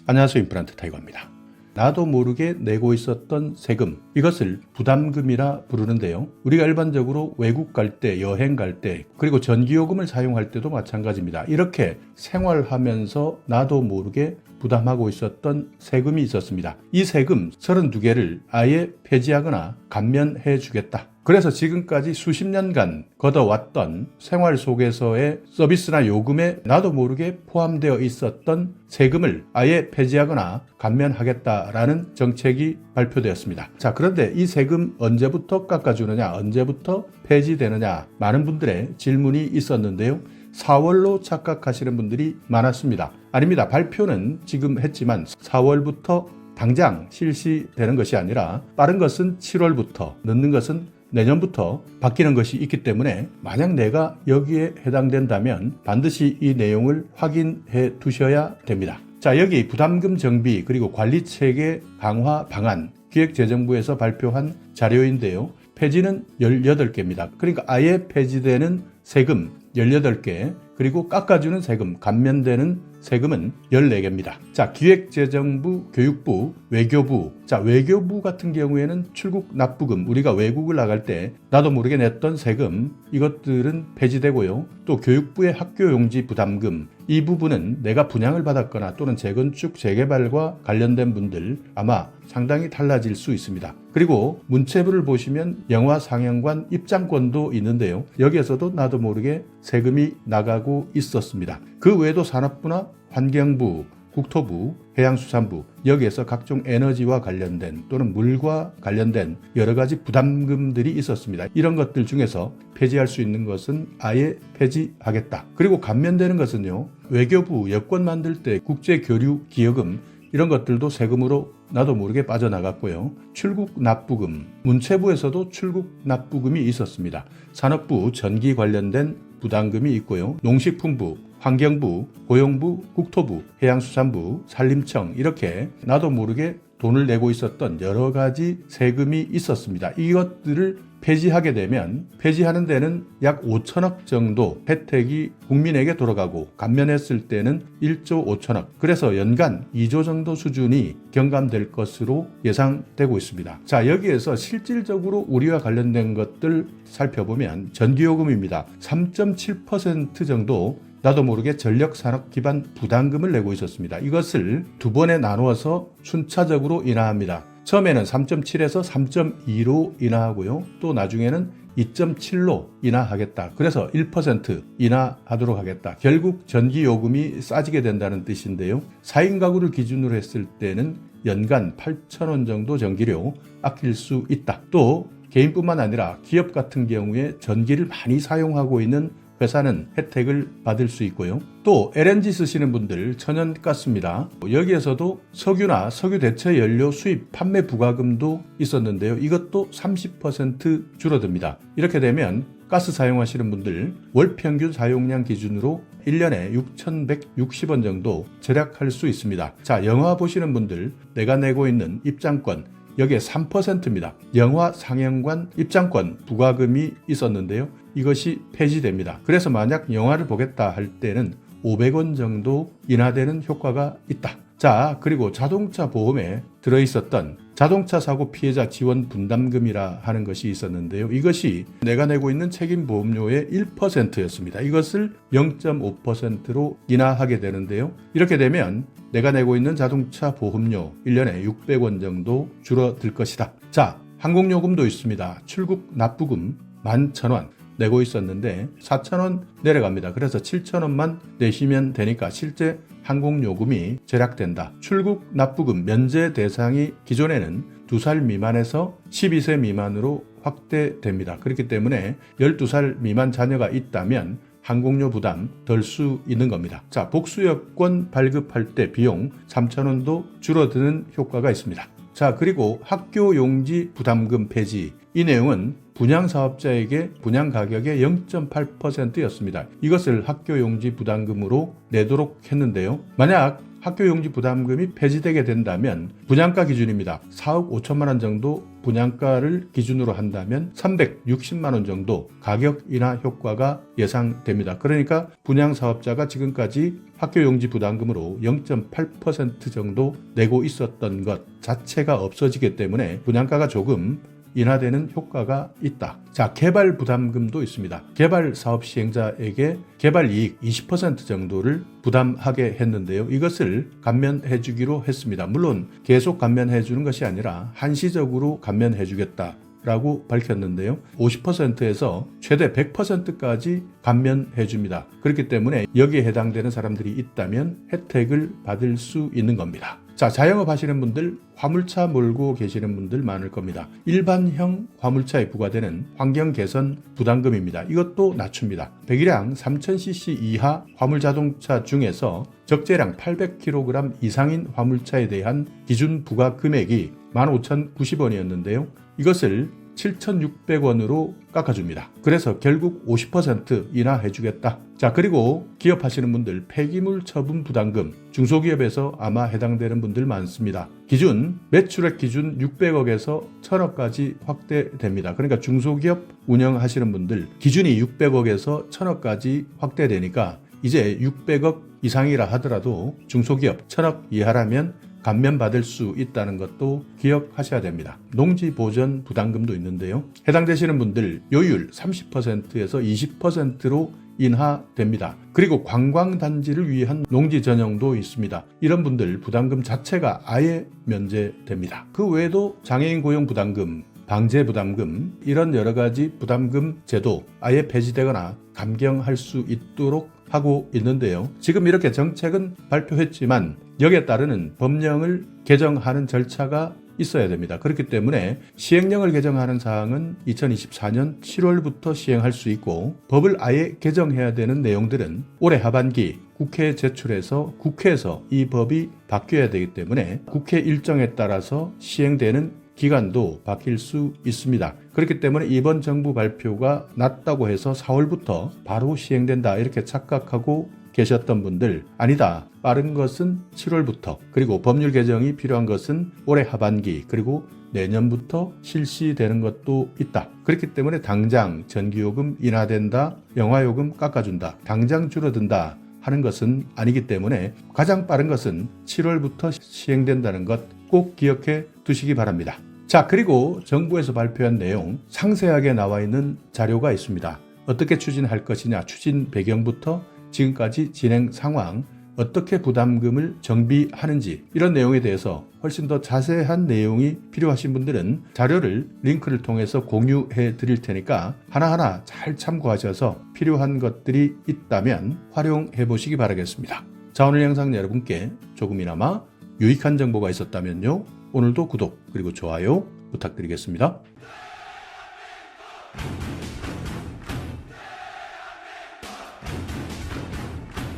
안녕하세요. 임플란트 타이거입니다. 나도 모르게 내고 있었던 세금, 이것을 부담금이라 부르는데요. 우리가 일반적으로 외국 갈 때, 여행 갈 때, 그리고 전기요금을 사용할 때도 마찬가지입니다. 이렇게 생활하면서 나도 모르게 부담하고 있었던 세금이 있었습니다. 이 세금 32개를 아예 폐지하거나 감면해 주겠다. 그래서 지금까지 수십 년간 걷어왔던 생활 속에서의 서비스나 요금에 나도 모르게 포함되어 있었던 세금을 아예 폐지하거나 감면하겠다라는 정책이 발표되었습니다. 자, 그런데 이 세금 언제부터 깎아주느냐, 언제부터 폐지되느냐, 많은 분들의 질문이 있었는데요. 4월로 착각하시는 분들이 많았습니다. 아닙니다. 발표는 지금 했지만 4월부터 당장 실시되는 것이 아니라 빠른 것은 7월부터, 늦는 것은 내년부터 바뀌는 것이 있기 때문에 만약 내가 여기에 해당된다면 반드시 이 내용을 확인해 두셔야 됩니다. 자, 여기 부담금 정비 그리고 관리체계 강화 방안 기획재정부에서 발표한 자료인데요. 폐지는 18개입니다. 그러니까 아예 폐지되는 세금 18개, 그리고 깎아주는 세금, 감면되는 세금은 14개입니다. 자, 기획재정부, 교육부, 외교부. 자, 외교부 같은 경우에는 출국 납부금, 우리가 외국을 나갈 때 나도 모르게 냈던 세금, 이것들은 폐지되고요. 또 교육부의 학교용지 부담금, 이 부분은 내가 분양을 받았거나 또는 재건축, 재개발과 관련된 분들 아마 상당히 달라질 수 있습니다. 그리고 문체부를 보시면 영화 상영관 입장권도 있는데요. 여기에서도 나도 모르게 세금이 나가고 있었습니다. 그 외에도 산업부나 환경부, 국토부, 해양수산부, 여기에서 각종 에너지와 관련된 또는 물과 관련된 여러 가지 부담금들이 있었습니다. 이런 것들 중에서 폐지할 수 있는 것은 아예 폐지하겠다. 그리고 감면되는 것은요, 외교부 여권 만들 때 국제교류 기여금, 이런 것들도 세금으로 나도 모르게 빠져나갔고요. 출국 납부금, 문체부에서도 출국 납부금이 있었습니다. 산업부 전기 관련된 부담금이 있고요. 농식품부, 환경부, 고용부, 국토부, 해양수산부, 산림청, 이렇게 나도 모르게 돈을 내고 있었던 여러 가지 세금이 있었습니다. 이것들을 폐지하게 되면 폐지하는 데는 약 5천억 정도 혜택이 국민에게 돌아가고 감면했을 때는 1조 5천억, 그래서 연간 2조 정도 수준이 경감될 것으로 예상되고 있습니다. 자, 여기에서 실질적으로 우리와 관련된 것들 살펴보면 전기요금입니다. 3.7% 정도 나도 모르게 전력산업 기반 부담금을 내고 있었습니다. 이것을 두 번에 나누어서 순차적으로 인하합니다. 처음에는 3.7에서 3.2로 인하하고요. 또 나중에는 2.7로 인하하겠다. 그래서 1% 인하하도록 하겠다. 결국 전기요금이 싸지게 된다는 뜻인데요. 4인 가구를 기준으로 했을 때는 연간 8,000원 정도 전기료 아낄 수 있다. 또 개인뿐만 아니라 기업 같은 경우에 전기를 많이 사용하고 있는 회사는 혜택을 받을 수 있고요. 또 LNG 쓰시는 분들 천연가스입니다. 여기에서도 석유나 석유 대체 연료 수입 판매 부과금도 있었는데요. 이것도 30% 줄어듭니다. 이렇게 되면 가스 사용하시는 분들 월 평균 사용량 기준으로 1년에 6,160원 정도 절약할 수 있습니다. 자, 영화 보시는 분들 내가 내고 있는 입장권, 여기에 3%입니다. 영화 상영관 입장권 부과금이 있었는데요. 이것이 폐지됩니다. 그래서 만약 영화를 보겠다 할 때는 500원 정도 인하되는 효과가 있다. 자, 그리고 자동차 보험에 들어있었던 자동차 사고 피해자 지원 분담금이라 하는 것이 있었는데요. 이것이 내가 내고 있는 책임보험료의 1%였습니다. 이것을 0.5%로 인하하게 되는데요. 이렇게 되면 내가 내고 있는 자동차 보험료 1년에 600원 정도 줄어들 것이다. 자, 항공요금도 있습니다. 출국 납부금 11,000원 내고 있었는데 4,000원 내려갑니다. 그래서 7,000원만 내시면 되니까 실제 항공요금이 절약된다. 출국 납부금 면제 대상이 기존에는 2살 미만에서 12세 미만으로 확대됩니다. 그렇기 때문에 12살 미만 자녀가 있다면 항공료 부담 덜 수 있는 겁니다. 자, 복수여권 발급할 때 비용 3,000원도 줄어드는 효과가 있습니다. 자, 그리고 학교용지 부담금 폐지, 이 내용은 분양사업자에게 분양 가격의 0.8%였습니다. 이것을 학교용지 부담금으로 내도록 했는데요. 만약 학교용지 부담금이 폐지되게 된다면 분양가 기준입니다. 4억 5천만 원 정도 분양가를 기준으로 한다면 360만 원 정도 가격 인하 효과가 예상됩니다. 그러니까 분양 사업자가 지금까지 학교용지 부담금으로 0.8% 정도 내고 있었던 것 자체가 없어지기 때문에 분양가가 조금 인하되는 효과가 있다. 자, 개발 부담금도 있습니다. 개발 사업 시행자에게 개발 이익 20% 정도를 부담하게 했는데요. 이것을 감면해 주기로 했습니다. 물론 계속 감면해 주는 것이 아니라 한시적으로 감면해 주겠다 라고 밝혔는데요. 50%에서 최대 100%까지 감면해 줍니다. 그렇기 때문에 여기에 해당되는 사람들이 있다면 혜택을 받을 수 있는 겁니다. 자, 자영업 하시는 분들, 화물차 몰고 계시는 분들 많을 겁니다. 일반형 화물차에 부과되는 환경 개선 부담금입니다. 이것도 낮춥니다. 배기량 3000cc 이하 화물자동차 중에서 적재량 800kg 이상인 화물차에 대한 기준 부과 금액이 15,090원이었는데요. 이것을 7,600원으로 깎아줍니다. 그래서 결국 50% 인하해주겠다. 자, 그리고 기업하시는 분들 폐기물 처분 부담금, 중소기업에서 아마 해당되는 분들 많습니다. 기준, 매출액 기준 600억에서 1,000억까지 확대됩니다. 그러니까 중소기업 운영하시는 분들 기준이 600억에서 1,000억까지 확대되니까 이제 600억 이상이라 하더라도 중소기업 1,000억 이하라면 감면받을 수 있다는 것도 기억하셔야 됩니다. 농지보전 부담금도 있는데요. 해당되시는 분들 요율 30%에서 20%로 인하됩니다. 그리고 관광단지를 위한 농지 전용도 있습니다. 이런 분들 부담금 자체가 아예 면제됩니다. 그 외에도 장애인 고용 부담금, 방제 부담금 이런 여러 가지 부담금 제도 아예 폐지되거나 감경할 수 있도록 하고 있는데요. 지금 이렇게 정책은 발표했지만 여기에 따르는 법령을 개정하는 절차가 있어야 됩니다. 그렇기 때문에 시행령을 개정하는 사항은 2024년 7월부터 시행할 수 있고 법을 아예 개정해야 되는 내용들은 올해 하반기 국회에 제출해서 국회에서 이 법이 바뀌어야 되기 때문에 국회 일정에 따라서 시행되는 기간도 바뀔 수 있습니다. 그렇기 때문에 이번 정부 발표가 낮다고 해서 4월부터 바로 시행된다 이렇게 착각하고 계셨던 분들 아니다. 빠른 것은 7월부터 그리고 법률 개정이 필요한 것은 올해 하반기 그리고 내년부터 실시되는 것도 있다. 그렇기 때문에 당장 전기요금 인하된다. 영화요금 깎아준다. 당장 줄어든다. 하는 것은 아니기 때문에 가장 빠른 것은 7월부터 시행된다는 것 꼭 기억해 두시기 바랍니다. 자, 그리고 정부에서 발표한 내용 상세하게 나와 있는 자료가 있습니다. 어떻게 추진할 것이냐, 추진 배경부터 지금까지 진행 상황, 어떻게 부담금을 정비하는지 이런 내용에 대해서 훨씬 더 자세한 내용이 필요하신 분들은 자료를 링크를 통해서 공유해 드릴 테니까 하나하나 잘 참고하셔서 필요한 것들이 있다면 활용해 보시기 바라겠습니다. 자, 오늘 영상 여러분께 조금이나마 유익한 정보가 있었다면요. 오늘도 구독 그리고 좋아요 부탁드리겠습니다.